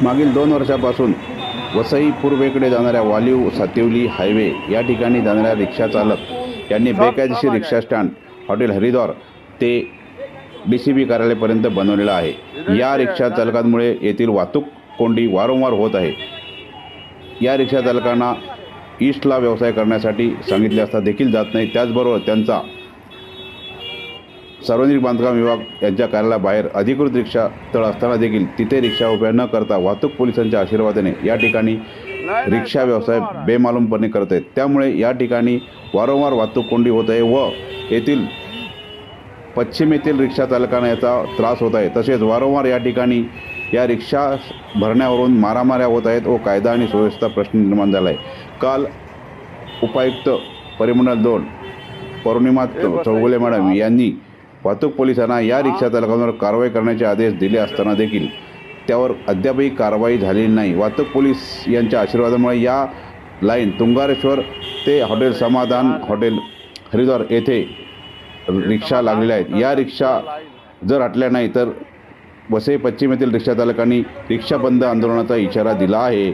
मागील 2 वर्षापासून वसई पूर्वेकडे जाणाऱ्या वालीव सातिवली हायवे या ठिकाणी जाणाऱ्या रिक्षा चालक यांनी बेकायदेशीर रिक्षा स्टँड हॉटेल हरिद्वार ते DCP कार्यालयापर्यंत बनवलेला आहे। या रिक्षा चालकांमुळे येथील वाहतूक कोंडी वारंवार होत आहे। या रिक्षा चालकांना ईस्टला व्यवसाय करण्यासाठी सांगितले असता देखील जात नाही। त्याचबरोबर त्यांचा सार्वजनिक बांधकाम विभाग यांच्या कार्यालयाबाहेर अधिकृत रिक्षा तळ असताना देखील तिथे रिक्षा उभ्या न करता वाहतूक पोलिसांच्या आशीर्वादाने या ठिकाणी रिक्षा व्यवसाय बेमालूमपणे करत आहेत। त्यामुळे या ठिकाणी वारंवार वाहतूक कोंडी होत आहे व येथील पश्चिमेतील रिक्षा चालकांना याचा त्रास होत आहे। तसेच वारंवार या ठिकाणी या रिक्षा भरण्यावरून मारामाऱ्या होत आहेत व कायदा आणि सुव्यवस्था प्रश्न निर्माण झाला आहे। काल उपायुक्त परिमंडळ 2 पौर्णिमा चौगुले मॅडम यांनी वाहतूक पोलिसांना या रिक्षा चालकांवर कारवाई करण्याचे आदेश दिले असताना देखील त्यावर अद्यापही कारवाई झालेली नाही। वाहतूक पोलीस यांच्या आशीर्वादामुळे या लाईन तुंगारेश्वर ते हॉटेल समाधान हॉटेल हरिद्वार येथे रिक्षा लागलेल्या आहेत। या रिक्षा जर हटल्या नाही तर वसई पश्चिम येथील रिक्षा चालकांनी रिक्षा बंद आंदोलनाचा इशारा दिला आहे।